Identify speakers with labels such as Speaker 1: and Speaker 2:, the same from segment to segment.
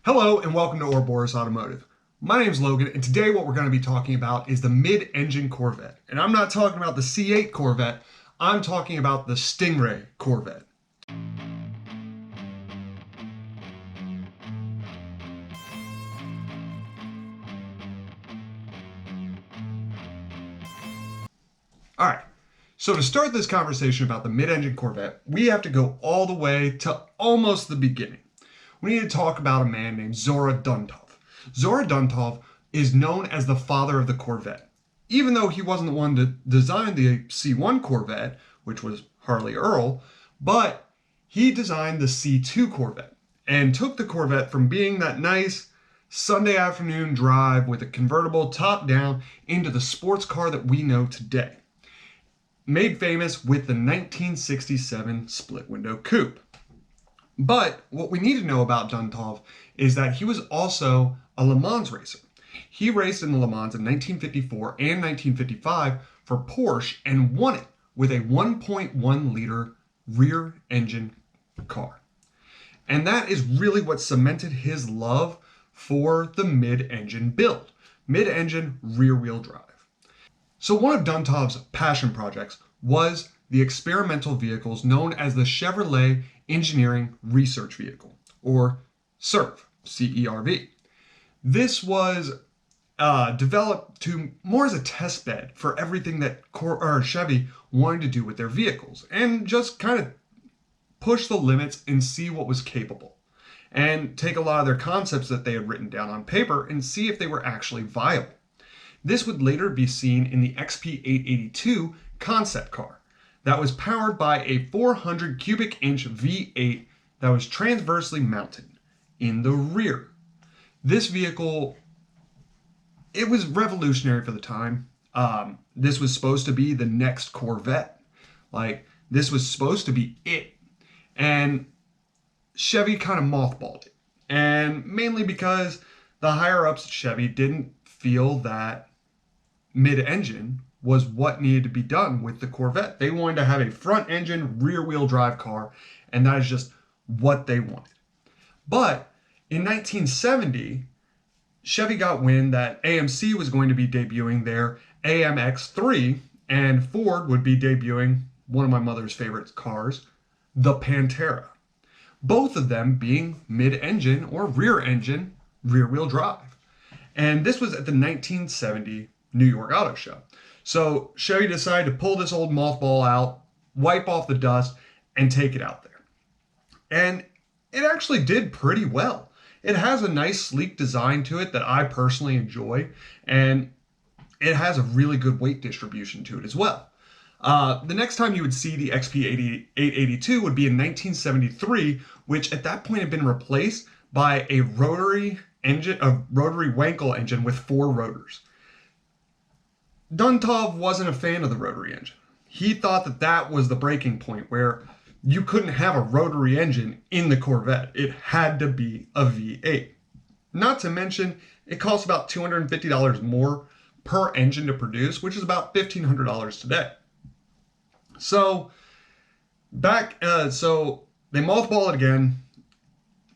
Speaker 1: Hello and welcome to Ouroboros Automotive. My name is Logan and today what we're going to be talking about is the mid-engine Corvette. And I'm not talking about the C8 Corvette, I'm talking about the Stingray Corvette. Alright, so to start this conversation about the mid-engine Corvette, we have to go all the way to almost the beginning. We need to talk about a man named Zora Duntov. Zora Duntov is known as the father of the Corvette. Even though he wasn't the one that designed the C1 Corvette, which was Harley Earl, but he designed the C2 Corvette and took the Corvette from being that nice Sunday afternoon drive with a convertible top down into the sports car that we know today. Made famous with the 1967 split window coupe. But what we need to know about Duntov is that he was also a Le Mans racer. He raced in the Le Mans in 1954 and 1955 for Porsche and won it with a 1.1 liter rear engine car. And that is really what cemented his love for the mid-engine build. Mid-engine rear wheel drive. So one of Duntov's passion projects was the experimental vehicles known as the Chevrolet Engineering Research Vehicle, or CERV, C-E-R-V. This was developed more as a test bed for everything that Chevy wanted to do with their vehicles, and just kind of push the limits and see what was capable, and take a lot of their concepts that they had written down on paper and see if they were actually viable. This would later be seen in the XP882 concept car that was powered by a 400 cubic inch V8 that was transversely mounted in the rear. This vehicle, it was revolutionary for the time. This was supposed to be the next Corvette. This was supposed to be it. And Chevy kind of mothballed it. And mainly because the higher ups at Chevy didn't feel that mid-engine was what needed to be done with the Corvette. They wanted to have a front engine, rear wheel drive car, and that is just what they wanted. But in 1970, Chevy got wind that AMC was going to be debuting their AMX3, and Ford would be debuting one of my mother's favorite cars, the Pantera. Both of them being mid-engine or rear engine, rear wheel drive. And this was at the 1970 New York Auto Show. So Chevy decided to pull this old mothball out, wipe off the dust, and take it out there. And it actually did pretty well. It has a nice sleek design to it that I personally enjoy, and it has a really good weight distribution to it as well. The next time you would see the XP882 would be in 1973, which at that point had been replaced by a rotary engine, a rotary Wankel engine with 4 rotors. Duntov wasn't a fan of the rotary engine. He thought that that was the breaking point where you couldn't have a rotary engine in the Corvette. It had to be a V8. Not to mention, it costs about $250 more per engine to produce, which is about $1,500 today. So so they mothballed it again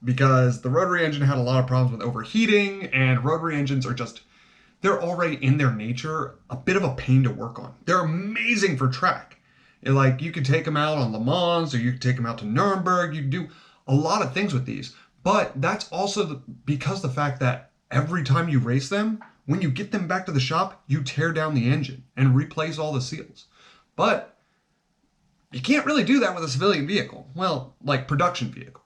Speaker 1: because the rotary engine had a lot of problems with overheating, and rotary engines are just, they're already in their nature a bit of a pain to work on. They're amazing for track. You could take them out on Le Mans, or you could take them out to Nuremberg. You could do a lot of things with these. But that's also because the fact that every time you race them, when you get them back to the shop, you tear down the engine and replace all the seals. But you can't really do that with a civilian vehicle. Well, like production vehicle.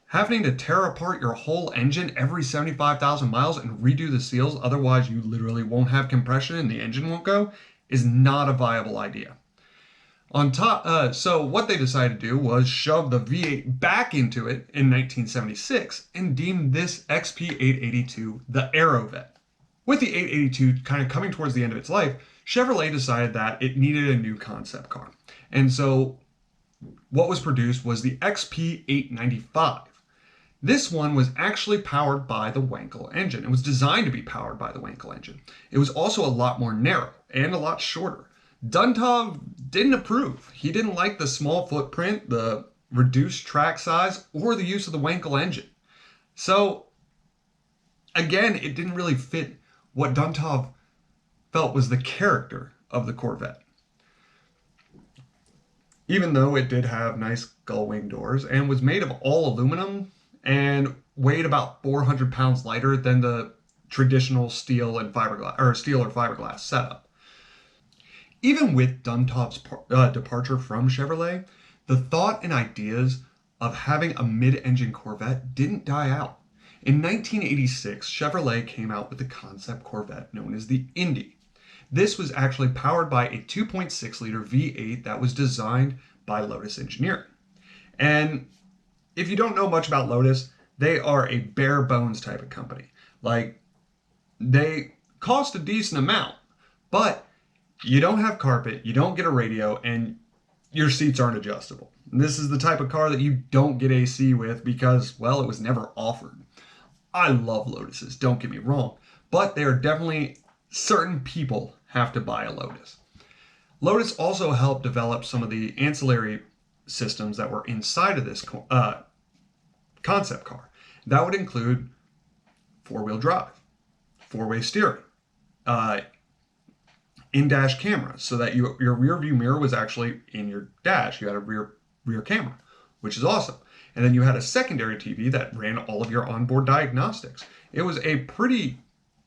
Speaker 1: Having to tear apart your whole engine every 75,000 miles and redo the seals, otherwise you literally won't have compression and the engine won't go, is not a viable idea. On top, so what they decided to do was shove the V8 back into it in 1976 and deem this XP882 the Aerovet. With the 882 kind of coming towards the end of its life, Chevrolet decided that it needed a new concept car. And so what was produced was the XP895. This one was actually powered by the Wankel engine. It was designed to be powered by the Wankel engine. It was also a lot more narrow and a lot shorter. Duntov didn't approve. He didn't like the small footprint, the reduced track size, or the use of the Wankel engine. So again, it didn't really fit what Duntov felt was the character of the Corvette. Even though it did have nice gull wing doors and was made of all aluminum and weighed about 400 pounds lighter than the traditional steel and fiberglass or steel or fiberglass setup. Even with Duntov's departure from Chevrolet, the thought and ideas of having a mid-engine Corvette didn't die out. In 1986, Chevrolet came out with the concept Corvette known as the Indy. This was actually powered by a 2.6-liter V8 that was designed by Lotus Engineering. And if you don't know much about Lotus, they are a bare bones type of company. Like, they cost a decent amount, but you don't have carpet, you don't get a radio, and your seats aren't adjustable. And this is the type of car that you don't get AC with because, well, it was never offered. I love Lotuses, don't get me wrong, but there are definitely certain people have to buy a Lotus. Lotus also helped develop some of the ancillary systems that were inside of this concept car. That would include four-wheel drive, four-way steering, in-dash cameras, so that your rear view mirror was actually in your dash. You had a rear camera, which is awesome. And then you had a secondary TV that ran all of your onboard diagnostics. It was a pretty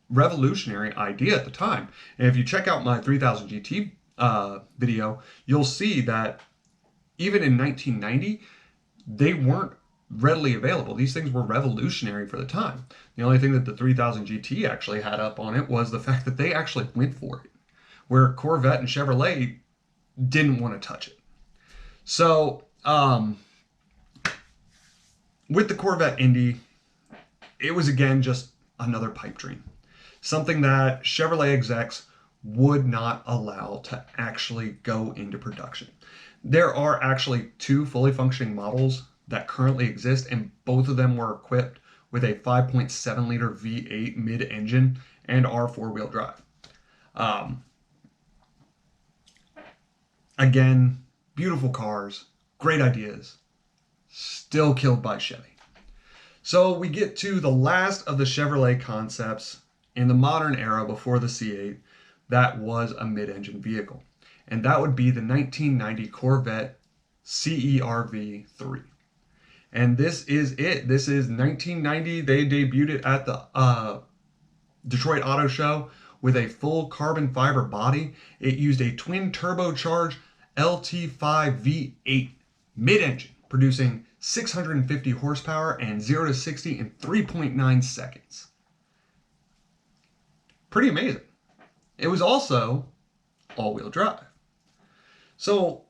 Speaker 1: revolutionary idea at the time. And if you check out my 3000 GT video, you'll see that even in 1990, they weren't readily available. These things were revolutionary for the time. The only thing that the 3000 GT actually had up on it was the fact that they actually went for it, where Corvette and Chevrolet didn't want to touch it. So, with the Corvette Indy, it was again just another pipe dream. Something that Chevrolet execs would not allow to actually go into production. There are actually two fully functioning models that currently exist, and both of them were equipped with a 5.7-liter V8 mid-engine and are four-wheel drive. Again, beautiful cars, great ideas, still killed by Chevy. So we get to the last of the Chevrolet concepts in the modern era before the C8 that was a mid-engine vehicle. And that would be the 1990 Corvette CERV III. And this is it. This is 1990. They debuted it at the Detroit Auto Show with a full carbon fiber body. It used a twin turbocharged LT5 V8 mid-engine, producing 650 horsepower and 0 to 60 in 3.9 seconds. Pretty amazing. It was also all-wheel drive. So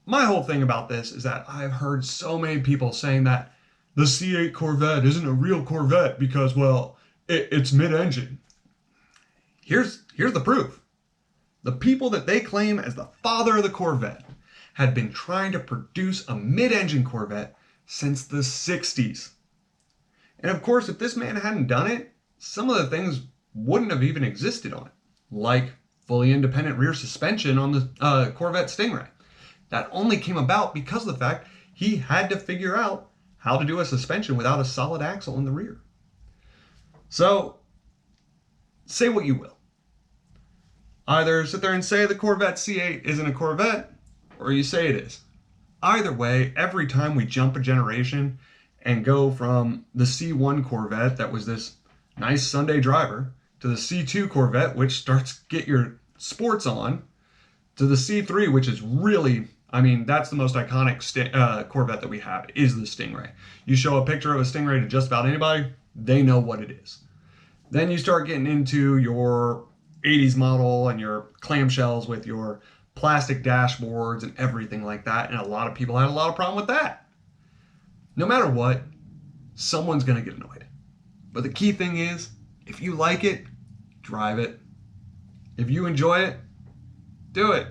Speaker 1: my whole thing about this is that I've heard so many people saying that the C8 Corvette isn't a real Corvette because, well, it's mid-engine. Here's the proof. The people that they claim as the father of the Corvette had been trying to produce a mid-engine Corvette since the 60s. And of course, if this man hadn't done it, some of the things wouldn't have even existed on it, like fully independent rear suspension on the Corvette Stingray. That only came about because of the fact he had to figure out how to do a suspension without a solid axle in the rear. So, say what you will. Either sit there and say the Corvette C8 isn't a Corvette, or you say it is. Either way, every time we jump a generation and go from the C1 Corvette that was this nice Sunday driver to the C2 Corvette, which starts to get your sports on, to the C3, which is really, I mean, that's the most iconic Corvette that we have, is the Stingray. You show a picture of a Stingray to just about anybody, they know what it is. Then you start getting into your 80s model and your clamshells with your plastic dashboards and everything like that, and a lot of people had a lot of problem with that. No matter what, someone's going to get annoyed. But the key thing is, if you like it, drive it. If you enjoy it, do it.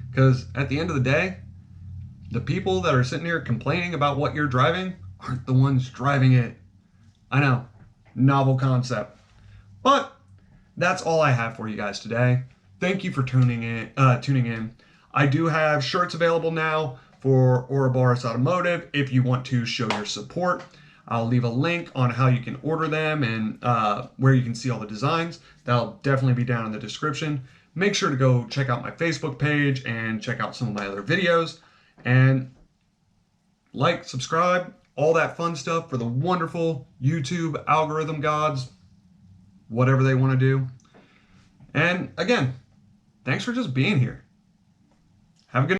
Speaker 1: Because at the end of the day, the people that are sitting here complaining about what you're driving aren't the ones driving it. I know, novel concept. But that's all I have for you guys today. Thank you for tuning in. I do have shirts available now for Ouroboros Automotive if you want to show your support. I'll leave a link on how you can order them and where you can see all the designs. That'll definitely be down in the description. Make sure to go check out my Facebook page and check out some of my other videos. And like, subscribe, all that fun stuff for the wonderful YouTube algorithm gods, whatever they want to do. And again, thanks for just being here. Have a good